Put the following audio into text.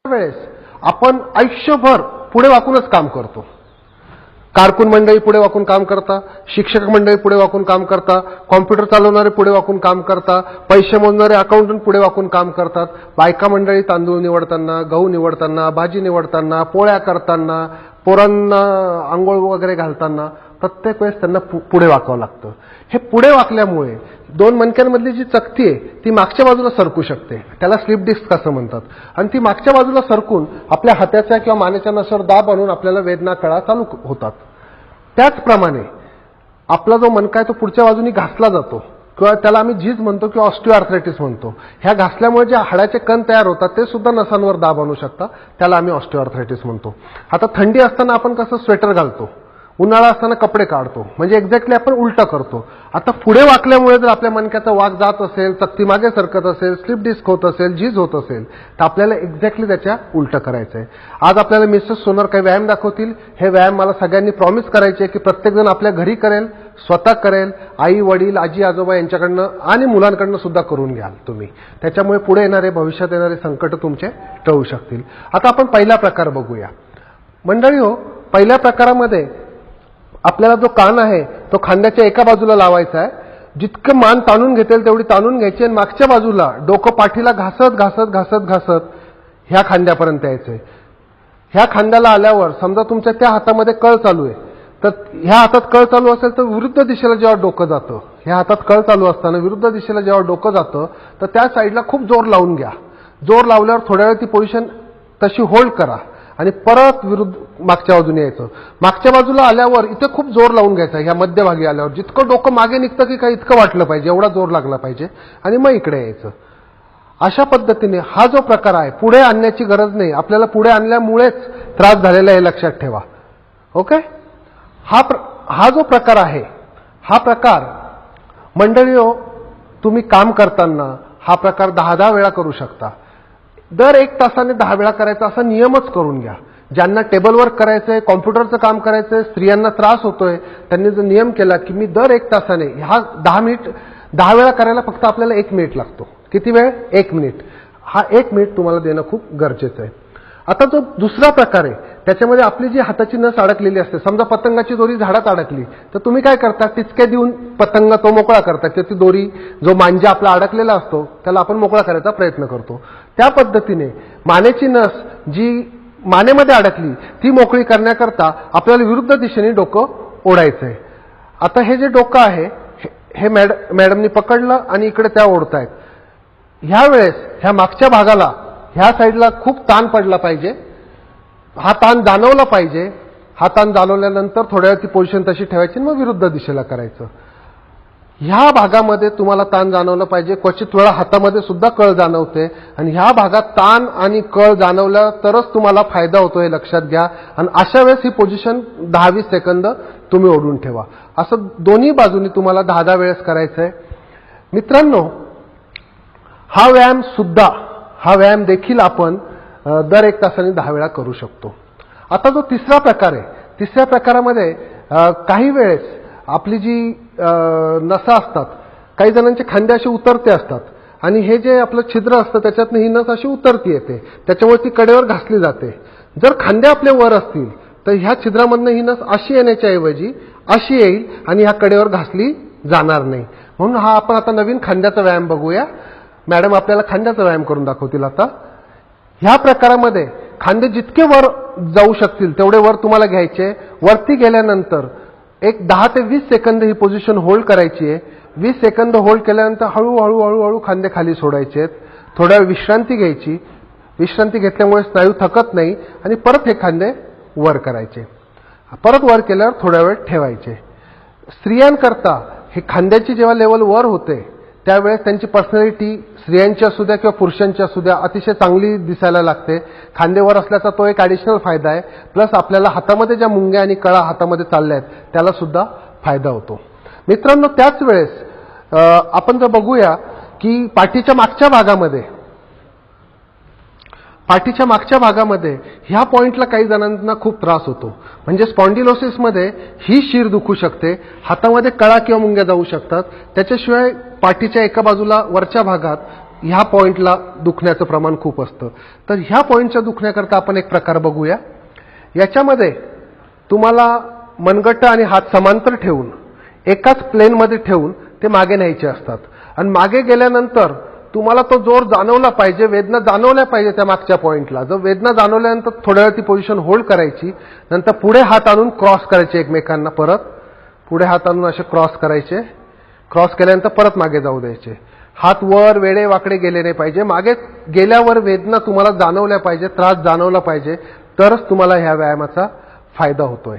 वेळेस आपण आयुष्यभर पुढे वाकूनच काम करतो. कारकून मंडळी पुढे वाकून काम करता, शिक्षक मंडळी पुढे वाकून काम करता, कॉम्प्युटर चालवणारे पुढे वाकून काम करता, पैसे मोजणारे अकाउंटंट पुढे वाकून काम करतात, बायका मंडळी तांदूळ निवडताना, गहू निवडताना, भाजी निवडताना, पोळ्या करताना, पोरांना आंघोळ वगैरे घालताना प्रत्येक वेळेस त्यांना पुढे वाकावं लागतं. हे पुढे वाकल्यामुळे दोन मणक्यांमधली जी चकती आहे ती मागच्या बाजूला सरकू शकते. त्याला स्लिप डिस्क असं म्हणतात. आणि ती मागच्या बाजूला सरकून आपल्या हाताच्या किंवा मानेच्या नसावर दाब आणून आपल्याला वेदना कळा चालू होतात. त्याचप्रमाणे आपला जो मणका आहे तो पुढच्या बाजूनी घासला जातो किंवा त्याला आम्ही झीज म्हणतो किंवा ऑस्टिओआर्थरायटिस म्हणतो. ह्या घासल्यामुळे जे हाडाचे कण तयार होतात ते सुद्धा नसांवर दाब आणू शकतात. त्याला आम्ही ऑस्टिओआर्थरायटिस म्हणतो. आता थंडी असताना आपण कसं स्वेटर घालतो, उन्हाळा असताना कपडे काढतो, म्हणजे एक्झॅक्टली आपण उलटा करतो. आता पुढे वाकल्यामुळे जर आपल्या मणक्याचा वाक जात असेल, चकती मागे सरकत असेल, स्लिप डिस्क होत असेल, झीज होत असेल तर आपल्याला एक्झॅक्टली त्याच्या उलटं करायचं आहे. आज आपल्याला मिसेस सोनर काही व्यायाम दाखवतील. हे व्यायाम मला सगळ्यांनी प्रॉमिस करायचे की प्रत्येकजण आपल्या घरी करेल, स्वतः करेल, आई वडील आजी आजोबा यांच्याकडनं आणि मुलांकडनं सुद्धा करून घ्याल तुम्ही. त्याच्यामुळे पुढे येणारे भविष्यात येणारे संकट तुमचे टळू शकतील. आता आपण पहिला प्रकार बघूया. मंडळी हो, पहिल्या प्रकारामध्ये आपल्याला जो कान आहे तो खांद्याच्या एका बाजूला लावायचा आहे. जितकं मान ताणून घेतील तेवढी ताणून घ्यायची आणि मागच्या बाजूला डोकं पाठीला घासत घासत घासत घासत ह्या खांद्यापर्यंत यायचंय. ह्या खांद्याला आल्यावर समजा तुमच्या त्या हातामध्ये कळ चालू आहे तर ह्या हातात कळ चालू असेल तर विरुद्ध दिशेला जेव्हा डोकं जातं, ह्या हातात कळ चालू असताना विरुद्ध दिशेला जेव्हा डोकं जातं तर त्या साईडला खूप जोर लावून घ्या. जोर लावल्यावर थोड्या वेळ ती पोझिशन तशी होल्ड करा आणि परत विरुद्ध मागच्या बाजूने यायचं. मागच्या बाजूला आल्यावर इथे खूप जोर लावून घ्यायचा. ह्या मध्यभागी आल्यावर जितकं डोकं मागे निघतं की काही इतकं वाटलं पाहिजे, एवढा जोर लागला पाहिजे आणि मग इकडे यायचं. अशा पद्धतीने हा जो प्रकार आहे पुढे आणण्याची गरज नाही, आपल्याला पुढे आणल्यामुळेच त्रास झालेला आहे, लक्षात ठेवा. ओके. हा जो प्रकार आहे हा प्रकार मंडळी हो तुम्ही काम करताना हा प्रकार 10 वेळा करू शकता. दर 1 तासाने 10 वेळा करायचा असा नियमच करून घ्या. ज्यांना टेबलवर करायचंय, कॉम्प्युटरचं काम करायचंय, स्त्रियांना त्रास होतोय, त्यांनी जर नियम केला की मी दर 1 तासाने हा 10 वेळा करायला फक्त आपल्याला 1 मिनिट लागतो. किती वेळ? 1 मिनिट. हा 1 मिनिट तुम्हाला देणं खूप गरजेचं आहे. आता जो दुसरा प्रकार आहे त्याच्यामध्ये आपली जी हाताची नस अडकलेली असते, समजा पतंगाची दोरी झाडात अडकली तर तुम्ही काय करता, टिचके देऊन पतंग तो मोकळा करता की ती दोरी जो मांजा आपला अडकलेला असतो त्याला आपण मोकळा करायचा प्रयत्न करतो. त्या पद्धतीने मानेची नस जी मानेमध्ये अडकली ती मोकळी करण्याकरता आपल्याला विरुद्ध दिशेने डोकं ओढायचंय. आता हे जे डोकं आहे हे मॅडमनी पकडलं आणि इकडे त्या ओढतायत. ह्या वेळेस ह्या मागच्या भागाला ह्या साईडला खूप ताण पडला पाहिजे, हा ताण जाणवला पाहिजे. हा ताण जाणवल्यानंतर थोड्या वेळ ती पोझिशन तशी ठेवायची मग विरुद्ध दिशेला करायचं. ह्या भागामध्ये तुम्हाला ताण जाणवलं पाहिजे. क्वचित वेळा हातामध्ये सुद्धा कळ जाणवते आणि ह्या भागात ताण आणि कळ जाणवल्या तरच तुम्हाला फायदा होतो हे लक्षात घ्या. आणि अशा वेळेस ही पोझिशन 10-20 सेकंद तुम्ही ओढून ठेवा. असं दोन्ही बाजूनी तुम्हाला 10 वेळेस करायचं आहे. मित्रांनो, हा व्यायाम देखील आपण दर 1 तासाने 10 वेळा करू शकतो. आता जो तिसरा प्रकार आहे, तिसऱ्या प्रकारामध्ये काही वेळेस आपली जी नसा असतात, काही जणांचे खांदे असे उतरते असतात आणि हे जे आपलं छिद्र असतं त्याच्यातनं ही नस अशी उतरती येते, त्याच्यामुळे ती कडेवर घासली जाते. जर खांदे आपले वर असतील तर ह्या छिद्रामधनं ही नस अशी येण्याच्या ऐवजी अशी येईल आणि ह्या कडेवर घासली जाणार नाही. म्हणून हा आपण आता नवीन खांद्याचा व्यायाम बघूया. मॅडम आपल्याला खांद्याचा व्यायाम करून दाखवतील. आता ह्या प्रकारामध्ये खांदे जितके वर जाऊ शकतील तेवढे वर तुम्हाला घ्यायचे. वरती गेल्यानंतर एक 10 ते 20 सेकंद ही पोझिशन होल्ड करायची आहे. 20 सेकंद होल्ड केल्यानंतर हळूहळू हळूहळू खांदे खाली सोडायचे आहेत. थोड्या वेळ विश्रांती घ्यायची. विश्रांती घेतल्यामुळे स्नायू थकत नाही आणि परत हे खांदे वर करायचे. परत वर केल्यावर थोड्या वेळ ठेवायचे. स्त्रियांकरता हे खांद्याची जेव्हा लेवल वर होते त्यावेळेस त्यांची पर्सनॅलिटी स्त्रियांची असू द्या किंवा पुरुषांची असू द्या अतिशय चांगली दिसायला लागते. खांदेवर असल्याचा तो एक ॲडिशनल फायदा आहे. प्लस आपल्याला हातामध्ये ज्या मुंग्या आणि कळा हातामध्ये चालल्या आहेत त्याला सुद्धा फायदा होतो. मित्रांनो, त्याच वेळेस आपण जर बघूया की पाठीच्या मागच्या भागामध्ये ह्या पॉइंटला काही जणांना खूप त्रास होतो. म्हणजे स्पॉन्डिलोसिसमध्ये ही शीर दुखू शकते, हातामध्ये कळा किंवा मुंग्या जाऊ शकतात. त्याच्याशिवाय पाठीच्या एका बाजूला वरच्या भागात ह्या पॉइंटला दुखण्याचं प्रमाण खूप असतं. तर ह्या पॉइंटच्या दुखण्याकरता आपण एक प्रकार बघूया. याच्यामध्ये तुम्हाला मनगट आणि हात समांतर ठेवून एकाच प्लेनमध्ये ठेवून ते मागे न्यायचे असतात आणि मागे गेल्यानंतर तुम्हाला तो जोर जाणवला पाहिजे, वेदना जाणवल्या पाहिजे त्या मागच्या पॉइंटला. जर वेदना जाणवल्यानंतर थोड्या वेळ ती पोझिशन होल्ड करायची, नंतर पुढे हात आणून क्रॉस करायचे एकमेकांना, परत पुढे हात आणून असे क्रॉस करायचे, क्रॉस केल्यानंतर परत मागे जाऊ द्यायचे. हात वर वेडे वाकडे गेले नाही पाहिजे. मागे गेल्यावर वेदना तुम्हाला जाणवल्या पाहिजे, त्रास जाणवला पाहिजे, तरच तुम्हाला ह्या व्यायामाचा फायदा होतोय.